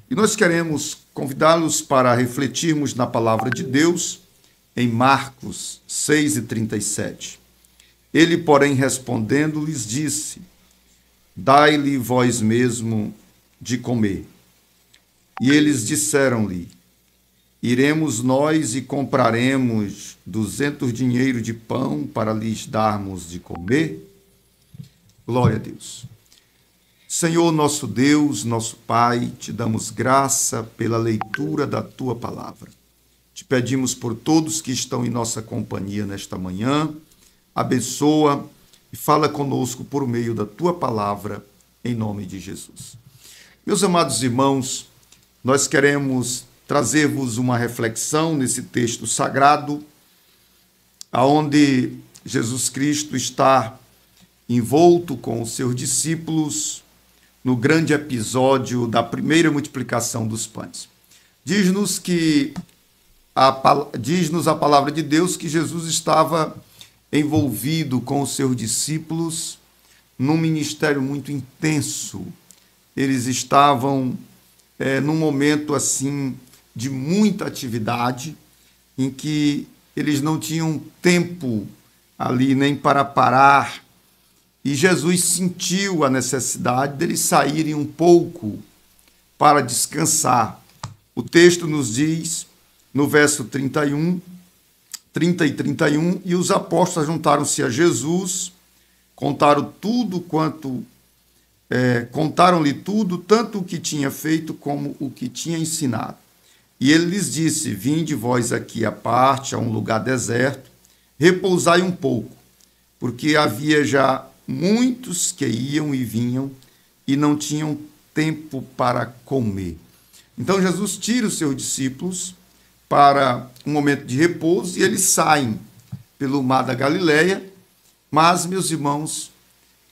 E nós queremos convidá-los para refletirmos na palavra de Deus em Marcos 6:37. Ele, porém, respondendo, lhes disse: Dai-lhe vós mesmo de comer. E eles disseram-lhe: Iremos nós e compraremos 200 dinheiros de pão para lhes darmos de comer? Glória a Deus. Senhor, nosso Deus, nosso Pai, te damos graça pela leitura da tua palavra. Te pedimos por todos que estão em nossa companhia nesta manhã, abençoa e fala conosco por meio da tua palavra, em nome de Jesus. Meus amados irmãos, nós queremos trazer-vos uma reflexão nesse texto sagrado, aonde Jesus Cristo está envolto com os seus discípulos no grande episódio da primeira multiplicação dos pães. Diz-nos a palavra de Deus que Jesus estava envolvido com os seus discípulos num ministério muito intenso. Eles estavam num momento assim de muita atividade, em que eles não tinham tempo ali nem para parar. E Jesus sentiu a necessidade deles saírem um pouco para descansar. O texto nos diz, no verso 30 e 31, e os apóstolos juntaram-se a Jesus, contaram-lhe tudo, tanto o que tinha feito como o que tinha ensinado. E ele lhes disse: Vinde vós aqui à parte, a um lugar deserto, repousai um pouco, porque havia já muitos que iam e vinham e não tinham tempo para comer. Então Jesus tira os seus discípulos para um momento de repouso e eles saem pelo mar da Galileia. Mas, meus irmãos,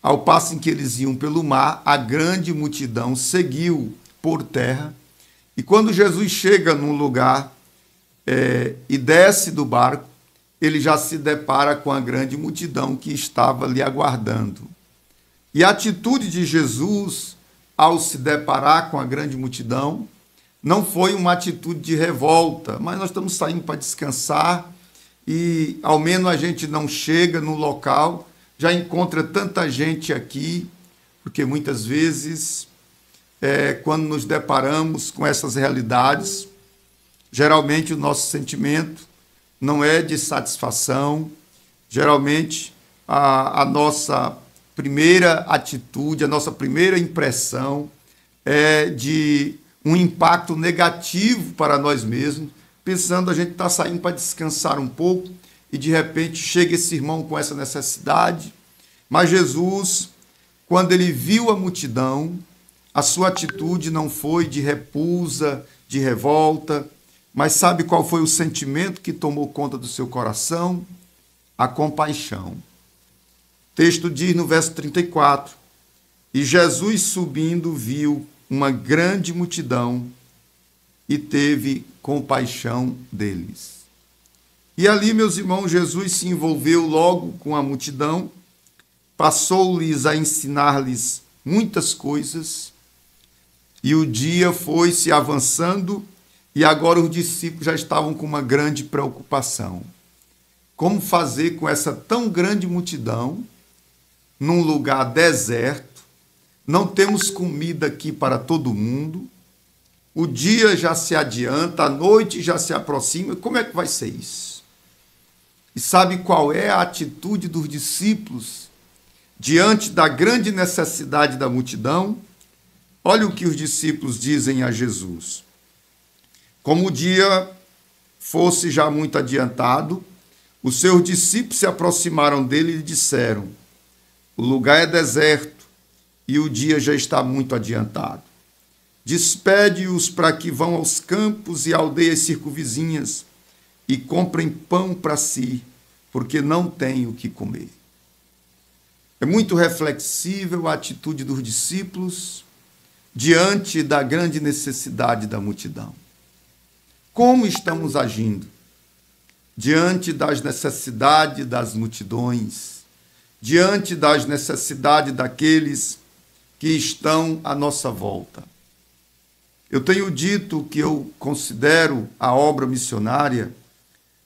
ao passo em que eles iam pelo mar, a grande multidão seguiu por terra. E quando Jesus chega num lugar e desce do barco, ele já se depara com a grande multidão que estava ali aguardando. E a atitude de Jesus, ao se deparar com a grande multidão, não foi uma atitude de revolta, mas nós estamos saindo para descansar e ao menos a gente não chega no local, já encontra tanta gente aqui, porque muitas vezes, quando nos deparamos com essas realidades, geralmente o nosso sentimento não é de satisfação. Geralmente a nossa primeira atitude, a nossa primeira impressão é de um impacto negativo para nós mesmos, pensando a gente está saindo para descansar um pouco e de repente chega esse irmão com essa necessidade. Mas Jesus, quando ele viu a multidão, a sua atitude não foi de repulsa, de revolta, mas sabe qual foi o sentimento que tomou conta do seu coração? A compaixão. O texto diz no verso 34, e Jesus subindo viu uma grande multidão e teve compaixão deles. E ali, meus irmãos, Jesus se envolveu logo com a multidão, passou-lhes a ensinar-lhes muitas coisas, e o dia foi se avançando. E agora os discípulos já estavam com uma grande preocupação. Como fazer com essa tão grande multidão, num lugar deserto? Não temos comida aqui para todo mundo. O dia já se adianta, a noite já se aproxima. Como é que vai ser isso? E sabe qual é a atitude dos discípulos diante da grande necessidade da multidão? Olha o que os discípulos dizem a Jesus. Como o dia fosse já muito adiantado, os seus discípulos se aproximaram dele e lhe disseram: O lugar é deserto e o dia já está muito adiantado. Despede-os para que vão aos campos e aldeias circunvizinhas e comprem pão para si, porque não têm o que comer. É muito reflexível a atitude dos discípulos diante da grande necessidade da multidão. Como estamos agindo diante das necessidades das multidões, diante das necessidades daqueles que estão à nossa volta? Eu tenho dito que eu considero a obra missionária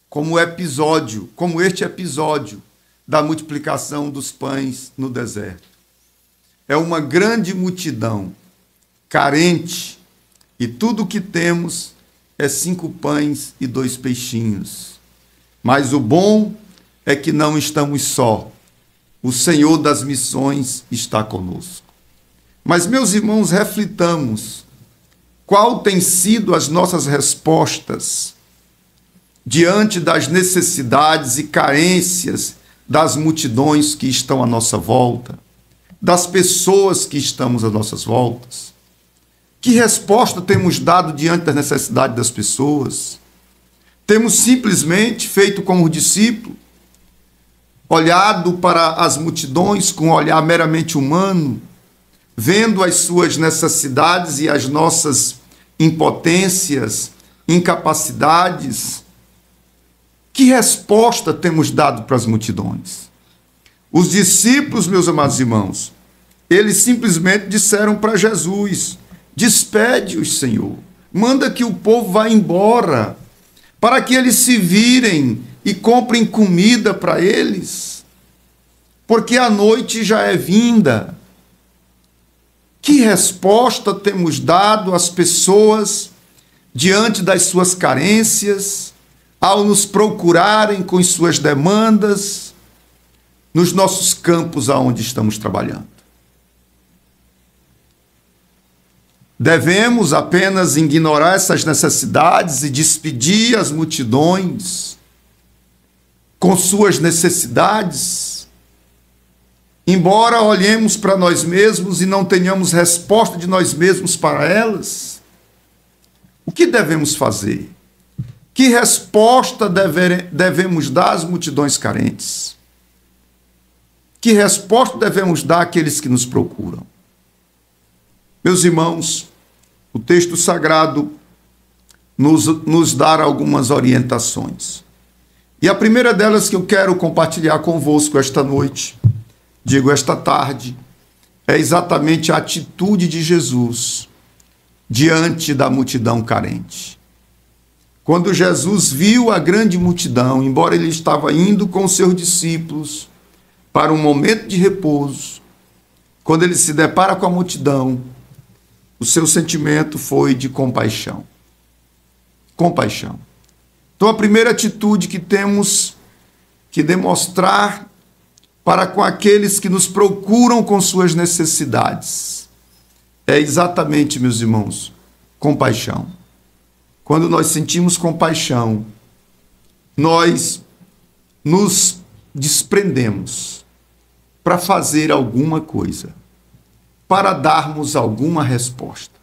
como episódio, como este episódio da multiplicação dos pães no deserto. É uma grande multidão carente e tudo o que temos é 5 pães e 2 peixinhos. Mas o bom é que não estamos só. O Senhor das missões está conosco. Mas, meus irmãos, reflitamos qual tem sido as nossas respostas diante das necessidades e carências das multidões que estão à nossa volta, das pessoas que estamos às nossas voltas. Que resposta temos dado diante das necessidades das pessoas? Temos simplesmente feito como o discípulo, olhado para as multidões com um olhar meramente humano, vendo as suas necessidades e as nossas impotências, incapacidades? Que resposta temos dado para as multidões? Os discípulos, meus amados irmãos, eles simplesmente disseram para Jesus: despede-os, Senhor, manda que o povo vá embora, para que eles se virem e comprem comida para eles, porque a noite já é vinda. Que resposta temos dado às pessoas diante das suas carências, ao nos procurarem com as suas demandas, nos nossos campos aonde estamos trabalhando? Devemos apenas ignorar essas necessidades e despedir as multidões com suas necessidades, embora olhemos para nós mesmos e não tenhamos resposta de nós mesmos para elas? O que devemos fazer? Que resposta devemos dar às multidões carentes? Que resposta devemos dar àqueles que nos procuram? Meus irmãos, o texto sagrado nos dá algumas orientações. E a primeira delas que eu quero compartilhar convosco esta noite, digo esta tarde, é exatamente a atitude de Jesus diante da multidão carente. Quando Jesus viu a grande multidão, embora ele estava indo com seus discípulos para um momento de repouso, quando ele se depara com a multidão, o seu sentimento foi de compaixão. Compaixão. Então, a primeira atitude que temos que demonstrar para com aqueles que nos procuram com suas necessidades é exatamente, meus irmãos, compaixão. Quando nós sentimos compaixão, nós nos desprendemos para fazer alguma coisa, para darmos alguma resposta.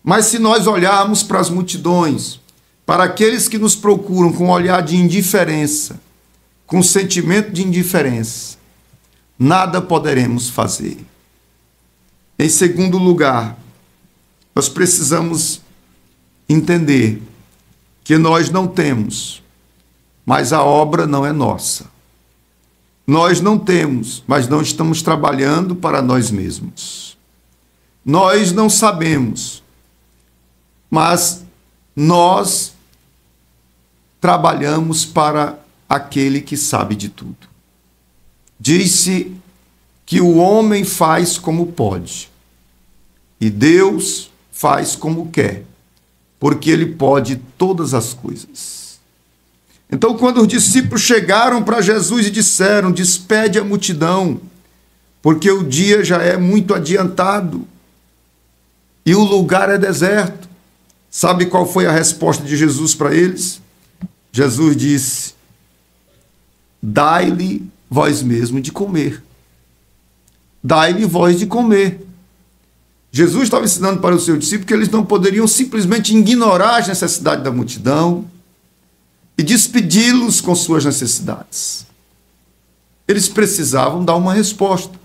Mas se nós olharmos para as multidões, para aqueles que nos procuram com um olhar de indiferença, com sentimento de indiferença, nada poderemos fazer. Em segundo lugar, nós precisamos entender que nós não temos, mas a obra não é nossa. Nós não temos, mas não estamos trabalhando para nós mesmos. Nós não sabemos, mas nós trabalhamos para aquele que sabe de tudo. Diz-se que o homem faz como pode e Deus faz como quer, porque ele pode todas as coisas. Então, quando os discípulos chegaram para Jesus e disseram: despede a multidão, porque o dia já é muito adiantado e o lugar é deserto. Sabe qual foi a resposta de Jesus para eles? Jesus disse: dai-lhe vós mesmo de comer. Dai-lhe vós de comer. Jesus estava ensinando para os seus discípulos que eles não poderiam simplesmente ignorar as necessidades da multidão e despedi-los com suas necessidades. Eles precisavam dar uma resposta.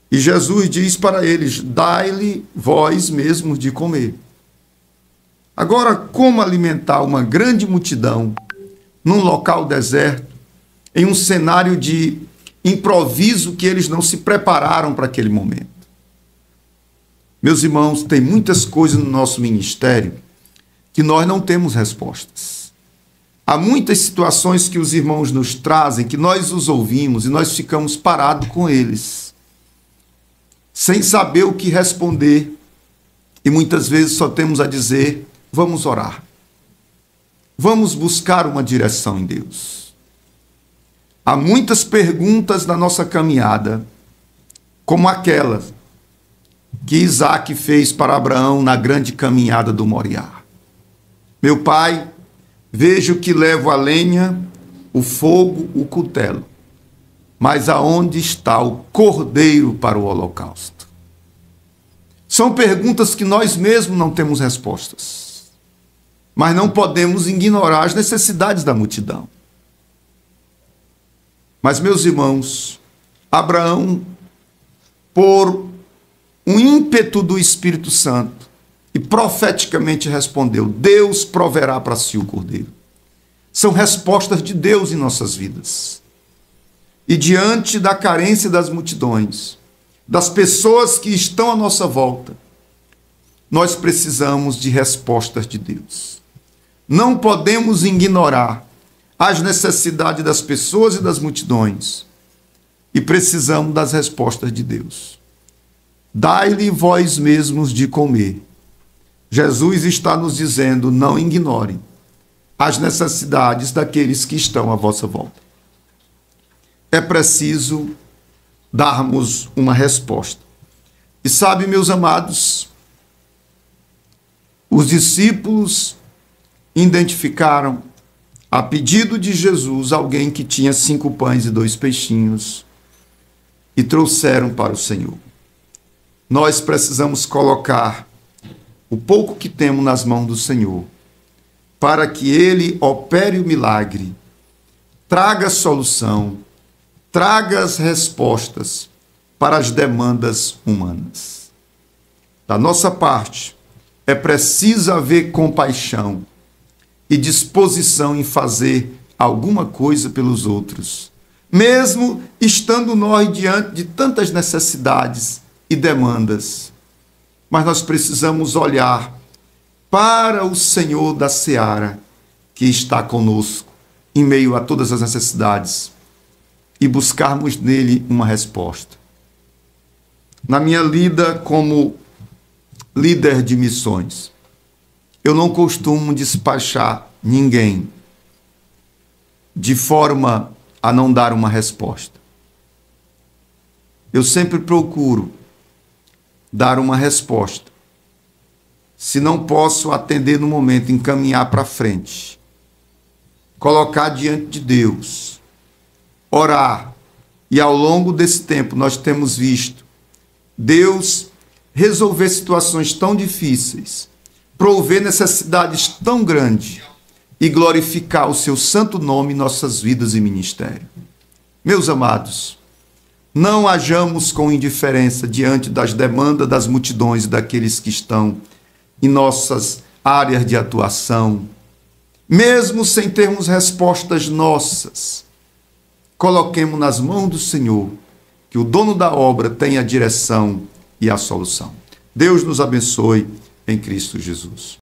E Jesus diz para eles: dai-lhe vós mesmos de comer. Agora, como alimentar uma grande multidão num local deserto, em um cenário de improviso que eles não se prepararam para aquele momento? Meus irmãos, tem muitas coisas no nosso ministério que nós não temos respostas. Há muitas situações que os irmãos nos trazem, que nós os ouvimos e nós ficamos parados com eles, sem saber o que responder, e muitas vezes só temos a dizer: vamos orar. Vamos buscar uma direção em Deus. Há muitas perguntas na nossa caminhada, como aquela que Isaac fez para Abraão na grande caminhada do Moriá. Meu pai, vejo que levo a lenha, o fogo, o cutelo, mas aonde está o cordeiro para o holocausto? São perguntas que nós mesmos não temos respostas, mas não podemos ignorar as necessidades da multidão. Mas, meus irmãos, Abraão, por um ímpeto do Espírito Santo, e profeticamente respondeu: Deus proverá para si o cordeiro. São respostas de Deus em nossas vidas. E diante da carência das multidões, das pessoas que estão à nossa volta, nós precisamos de respostas de Deus. Não podemos ignorar as necessidades das pessoas e das multidões, e precisamos das respostas de Deus. Dai-lhe vós mesmos de comer. Jesus está nos dizendo: não ignorem as necessidades daqueles que estão à vossa volta. É preciso darmos uma resposta. E sabe, meus amados, os discípulos identificaram, a pedido de Jesus, alguém que tinha 5 pães e 2 peixinhos e trouxeram para o Senhor. Nós precisamos colocar o pouco que temos nas mãos do Senhor, para que Ele opere o milagre, traga solução, traga as respostas para as demandas humanas. Da nossa parte, é preciso haver compaixão e disposição em fazer alguma coisa pelos outros, mesmo estando nós diante de tantas necessidades e demandas. Mas nós precisamos olhar para o Senhor da seara, que está conosco em meio a todas as necessidades, e buscarmos nele uma resposta. Na minha lida como líder de missões, eu não costumo despachar ninguém de forma a não dar uma resposta. Eu sempre procuro dar uma resposta. Se não posso atender no momento, encaminhar para frente, colocar diante de Deus, orar. E ao longo desse tempo nós temos visto Deus resolver situações tão difíceis, prover necessidades tão grandes e glorificar o seu santo nome em nossas vidas e ministério. Meus amados, não hajamos com indiferença diante das demandas das multidões e daqueles que estão em nossas áreas de atuação, mesmo sem termos respostas nossas. Coloquemos nas mãos do Senhor, que o dono da obra tenha a direção e a solução. Deus nos abençoe em Cristo Jesus.